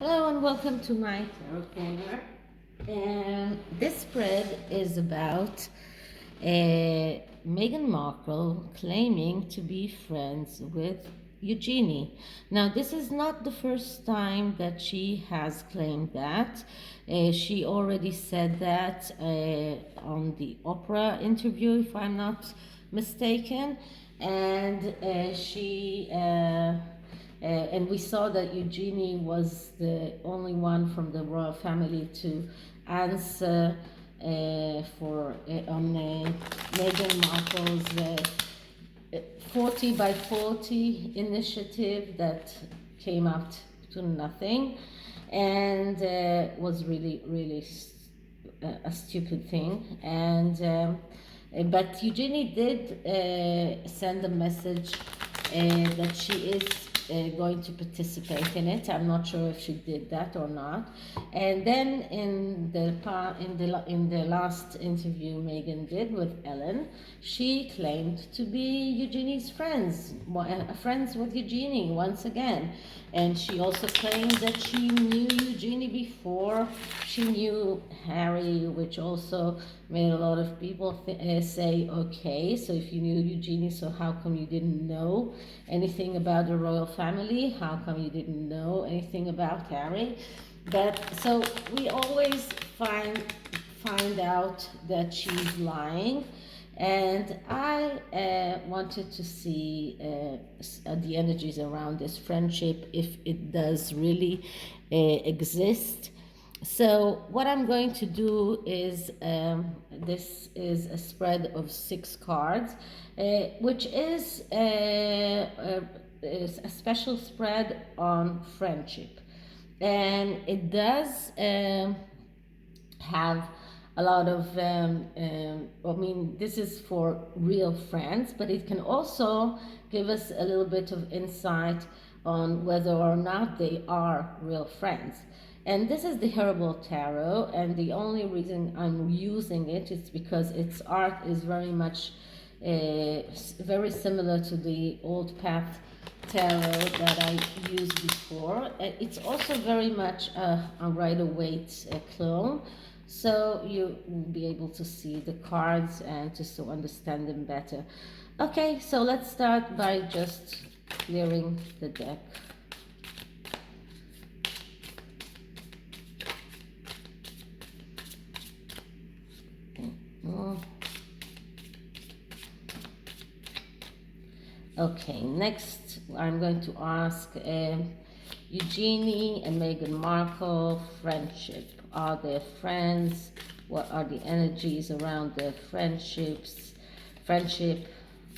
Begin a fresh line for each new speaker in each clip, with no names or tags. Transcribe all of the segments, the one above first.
Hello and welcome to my tarot corner. And this spread is about Meghan Markle claiming to be friends with Eugenie. Now, this is not the first time that she has claimed that. She already said that on the Oprah interview, if I'm not mistaken. And and we saw that Eugenie was the only one from the royal family to answer on Meghan Markle's 40 by 40 initiative that came out to nothing, and was really a stupid thing. But Eugenie did send a message that she is going to participate in it. I'm not sure if she did that or not. And then in the last interview Meghan did with Ellen, she claimed to be Eugenie's friends with Eugenie once again. And she also claimed that she knew Eugenie before she knew Harry, which also made a lot of people say, okay, so if you knew Eugenie, so how come you didn't know anything about the royal family? How come you didn't know anything about Harry? But so we always find out that she's lying. And I wanted to see the energies around this friendship, if it does really exist. So what I'm going to do is, this is a spread of 6 cards, which is a special spread on friendship. And it does have a lot of, this is for real friends, but it can also give us a little bit of insight on whether or not they are real friends. And this is the Herbal Tarot, and the only reason I'm using it is because its art is very much, very similar to the Old Path Tarot that I used before. It's also very much a Rider-Waite clone, so you will be able to see the cards and just to understand them better. Okay, so let's start by just clearing the deck. Okay, next I'm going to ask Eugenie and Meghan Markle friendship. Are they friends? What are the energies around their friendships? Friendship.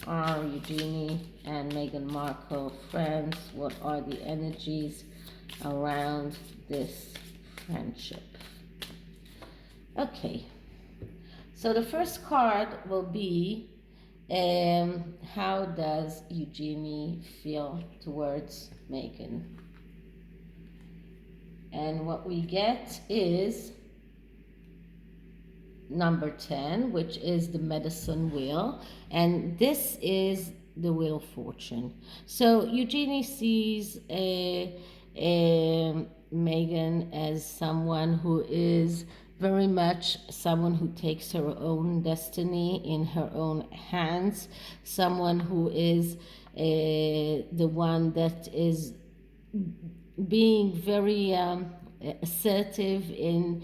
Are Eugenie and Meghan Markle friends? What are the energies around this friendship? Okay, so the first card will be how does Eugenie feel towards Meghan? And what we get is number 10, which is the medicine wheel, and this is the wheel of fortune. So Eugenie sees Meghan as someone who is very much someone who takes her own destiny in her own hands, someone who is the one that is being very assertive in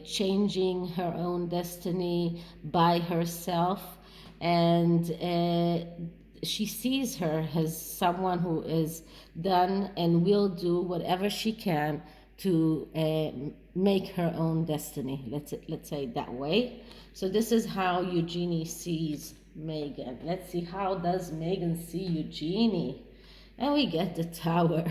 changing her own destiny by herself. And she sees her as someone who is done and will do whatever she can to make her own destiny. Let's say it that way. So this is how Eugenie sees Meghan. Let's see, how does Meghan see Eugenie? And we get the Tower.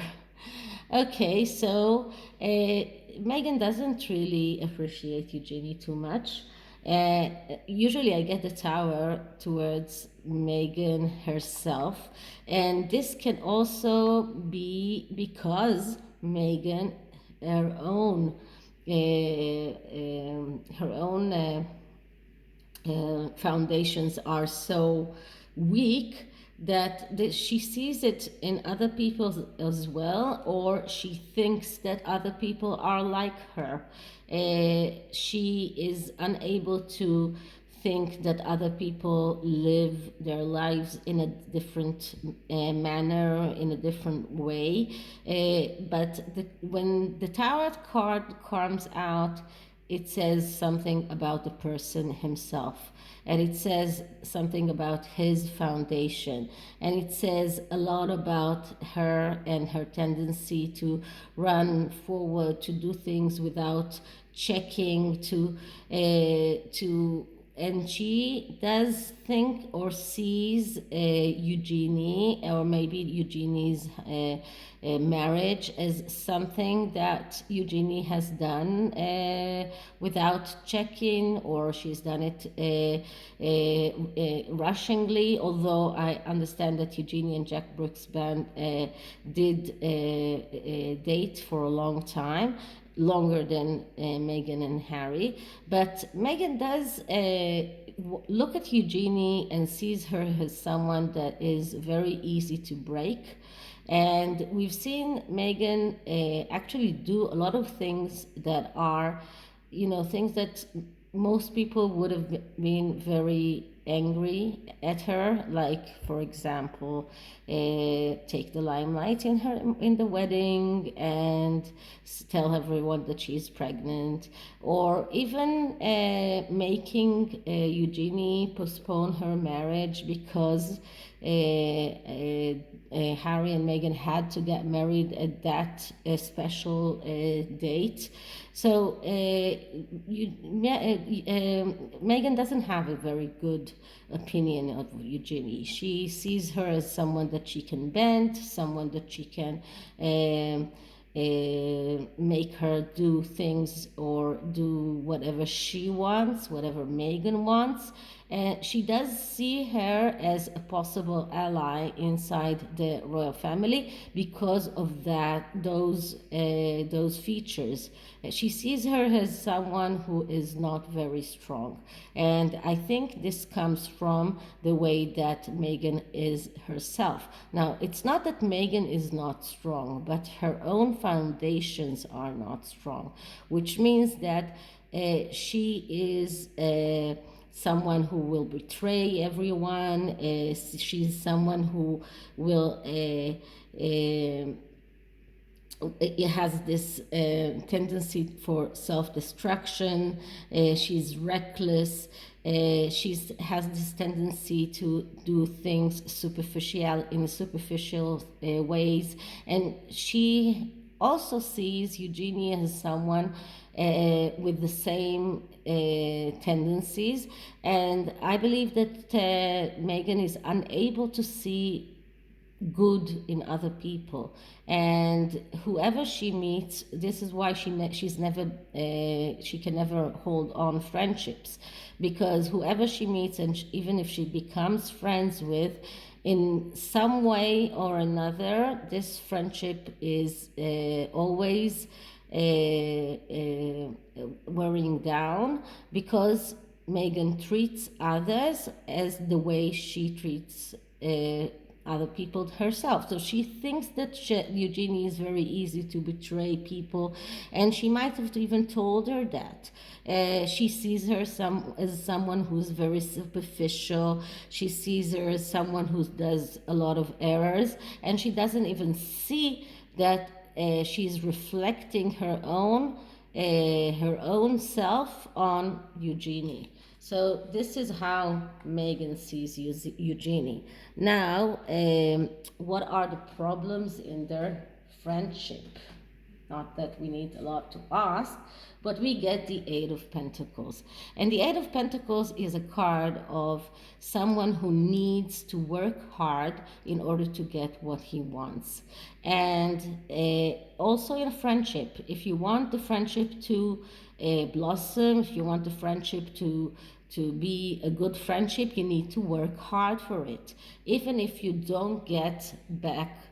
Okay, so Meghan doesn't really appreciate Eugenie too much. Usually I get the Tower towards Meghan herself, and this can also be because Meghan, her own foundations are so weak that she sees it in other people as well, or she thinks that other people are like her. She is unable to think that other people live their lives in a different manner, in a different way. When the tarot card comes out, it says something about the person himself, and it says something about his foundation, and it says a lot about her and her tendency to run forward, to do things without checking, to and she does think or sees Eugenie, or maybe Eugenie's marriage, as something that Eugenie has done without checking, or she's done it rushingly. Although I understand that Eugenie and Jack Brooks' band did date for a long time, longer than Meghan and Harry. But Meghan does look at Eugenie and sees her as someone that is very easy to break. And we've seen Meghan actually do a lot of things that are, things that most people would have been very angry at her, like, for example, take the limelight in the wedding and tell everyone that she's pregnant, or even making Eugenie postpone her marriage because Harry and Meghan had to get married at that special date. So Meghan doesn't have a very good opinion of Eugenie. She sees her as someone that she can bend, someone that she can make her do things or do whatever she wants, whatever Meghan wants. And she does see her as a possible ally inside the royal family because of those features. She sees her as someone who is not very strong, and I think this comes from the way that Meghan is herself. Now, it's not that Meghan is not strong, but her own foundations are not strong, which means that she is someone who will betray everyone. She's someone who will it has this tendency for self-destruction. She's reckless. She has this tendency to do things in superficial ways, and she also sees Eugenie as someone with the same tendencies. And I believe that Meghan is unable to see good in other people, and whoever she meets, this is why she can never hold on friendships, because whoever she meets, and even if she becomes friends with, in some way or another, this friendship is always wearing down, because Meghan treats others as the way she treats other people herself. So she thinks that Eugenie is very easy to betray people, and she might have even told her that. She sees her as someone who's very superficial. She sees her as someone who does a lot of errors, and she doesn't even see that she's reflecting her own self on Eugenie. So this is how Meghan sees Eugenie. Now, what are the problems in their friendship? Not that we need a lot to ask, but we get the Eight of Pentacles. And the Eight of Pentacles is a card of someone who needs to work hard in order to get what he wants. And also in a friendship, if you want the friendship to blossom, if you want the friendship to be a good friendship, you need to work hard for it. Even if you don't get back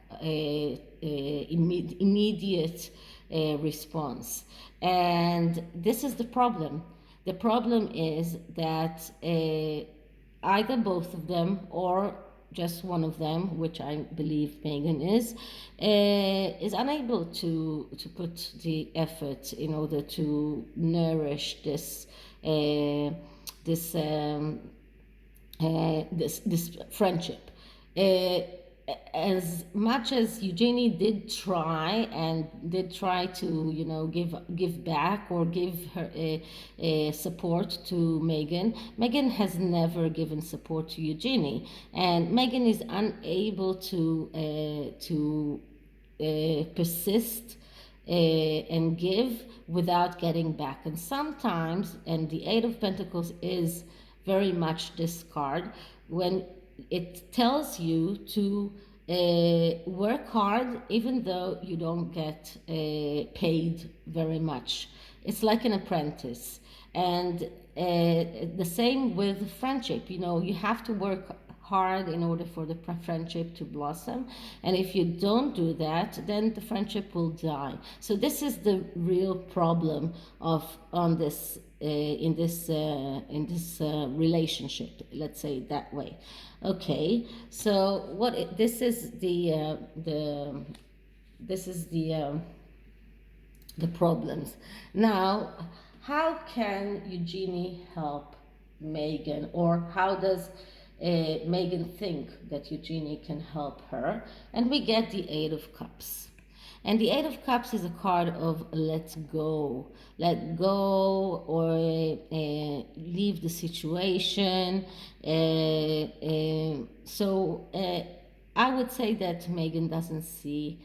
immediate response. And this is the problem. The problem is that either both of them, or just one of them, which I believe Meghan is unable to put the effort in order to nourish this this friendship. Uh, as much as Eugenie did try and did try to, you know, give back or give her support to Meghan, Meghan has never given support to Eugenie, and Meghan is unable to persist and give without getting back. And sometimes, and the Eight of Pentacles is very much this card, when it tells you to work hard even though you don't get paid very much. It's like an apprentice. And the same with friendship. You know, you have to work hard in order for the friendship to blossom, and if you don't do that, then the friendship will die. So this is the real problem of on this in this relationship, let's say it that way. Okay, so this is the problems. Now, how can Eugenie help Meghan, or how does Meghan think that Eugenie can help her? And we get the Eight of Cups. And the Eight of Cups is a card of let go. Let go, or leave the situation. I would say that Meghan doesn't see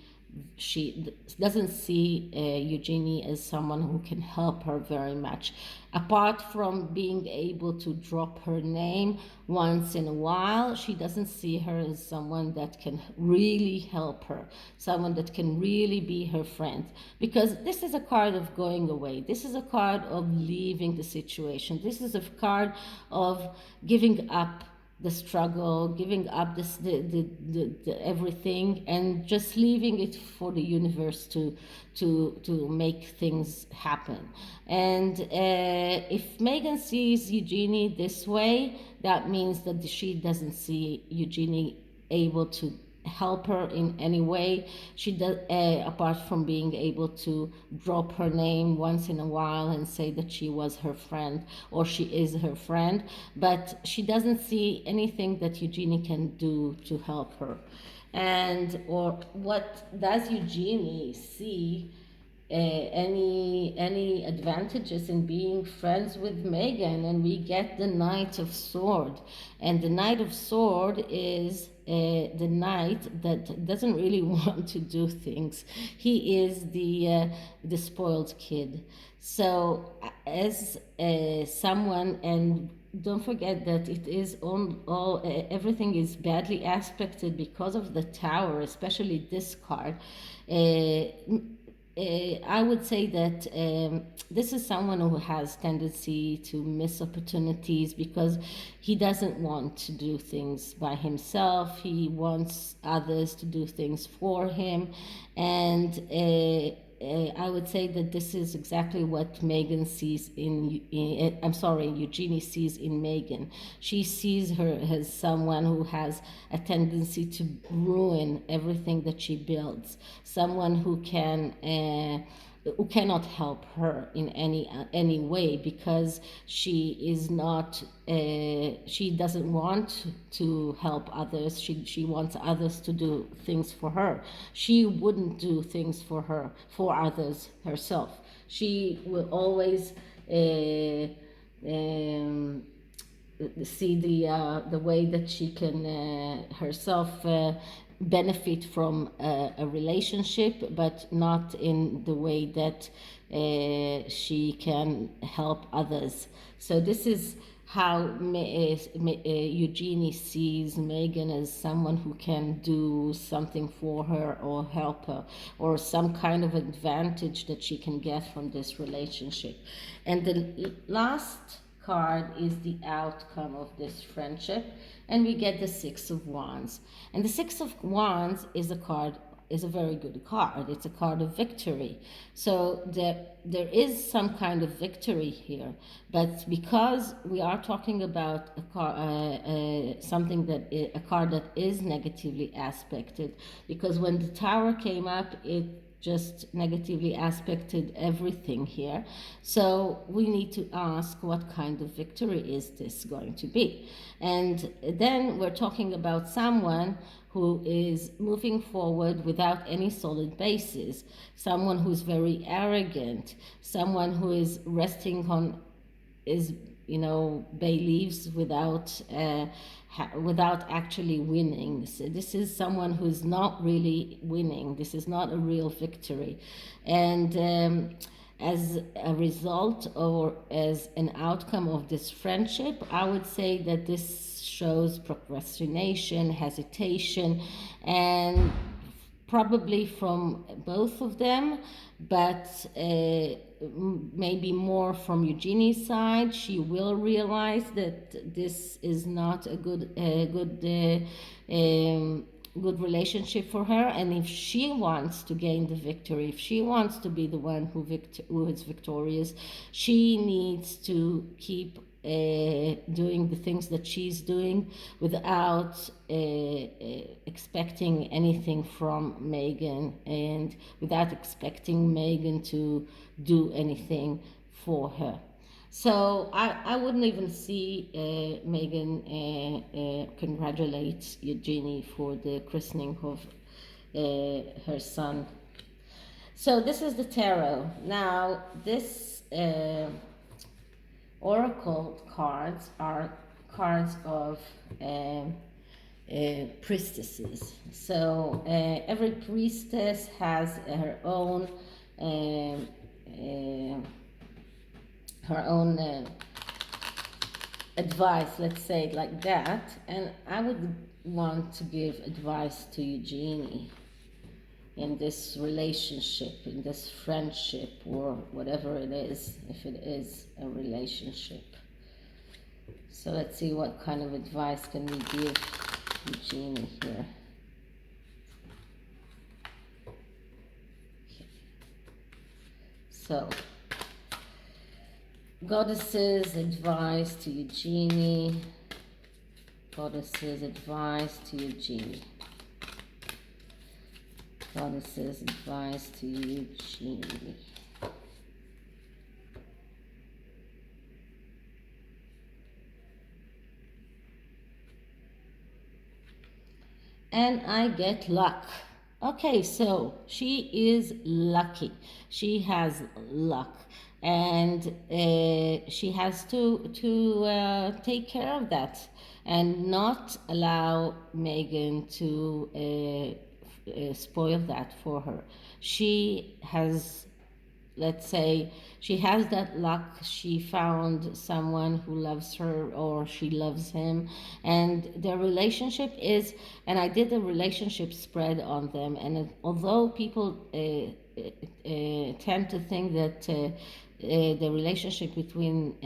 Eugenie as someone who can help her very much, apart from being able to drop her name once in a while. She doesn't see her as someone that can really help her, someone that can really be her friend, because this is a card of going away. This is a card of leaving the situation. This is a card of giving up the struggle, giving up the everything, and just leaving it for the universe to make things happen. And if Meghan sees Eugenie this way, that means that she doesn't see Eugenie able to help her in any way. She does, apart from being able to drop her name once in a while and say that she was her friend or she is her friend, but she doesn't see anything that Eugenie can do to help her. And or what does Eugenie see any advantages in being friends with Meghan? And we get the Knight of Sword, and the Knight of Sword is the knight that doesn't really want to do things. He is the spoiled kid. So as someone, and don't forget that it is all everything is badly aspected because of the Tower, especially this card. I would say that this is someone who has tendency to miss opportunities because he doesn't want to do things by himself. He wants others to do things for him, and I would say that this is exactly what Meghan sees Eugenie sees in Meghan. She sees her as someone who has a tendency to ruin everything that she builds, someone who cannot help her in any way, because she is not she doesn't want to help others. She wants others to do things for her. She wouldn't do things for others herself. She will always see the way that she can herself benefit from a relationship, but not in the way that she can help others. So this is how Eugenie sees Meghan as someone who can do something for her or help her, or some kind of advantage that she can get from this relationship. And the last card is the outcome of this friendship, and we get the Six of Wands. And the Six of Wands is a card is a very good card. It's a card of victory. So there is some kind of victory here, but because we are talking about a card that is negatively aspected, because when the Tower came up, it just negatively aspected everything here. So we need to ask, what kind of victory is this going to be? And then we're talking about someone who is moving forward without any solid basis, someone who's very arrogant, someone who is resting on bay leaves without actually winning. So this is someone who's not really winning. This is not a real victory. And as a result or as an outcome of this friendship, I would say that this shows procrastination, hesitation, and probably from both of them, but maybe more from Eugenie's side. She will realize that this is not a good relationship for her, and if she wants to gain the victory, if she wants to be the one who is victorious, she needs to keep doing the things that she's doing without expecting anything from Meghan, and without expecting Meghan to do anything for her. So I wouldn't even see Meghan congratulate Eugenie for the christening of her son. So this is the tarot. Now this oracle cards are cards of priestesses. So every priestess has her own advice, let's say it like that. And I would want to give advice to Eugenie in this relationship, in this friendship, or whatever it is, if it is a relationship. So let's see what kind of advice can we give Eugenie here. Okay. So, Goddesses advice to Eugenie. Goddesses advice to Eugenie. Goddesses advice to Eugenie. And I get luck. Okay, so she is lucky. She has luck, and she has to take care of that and not allow Meghan to spoil that for her. She has, let's say, she has that luck. She found someone who loves her, or she loves him, and their relationship is, and I did a relationship spread on them, and although people tend to think that the relationship between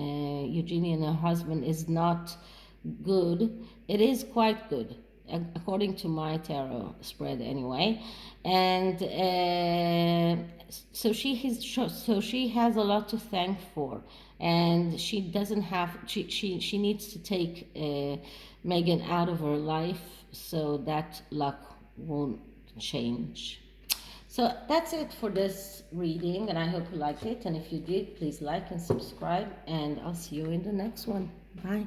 Eugenie and her husband is not good, it is quite good, according to my tarot spread anyway. And so she has a lot to thank for, and she doesn't have, she needs to take Meghan out of her life so that luck won't change. So that's it for this reading, and I hope you liked it, and if you did, please like and subscribe, and I'll see you in the next one. Bye.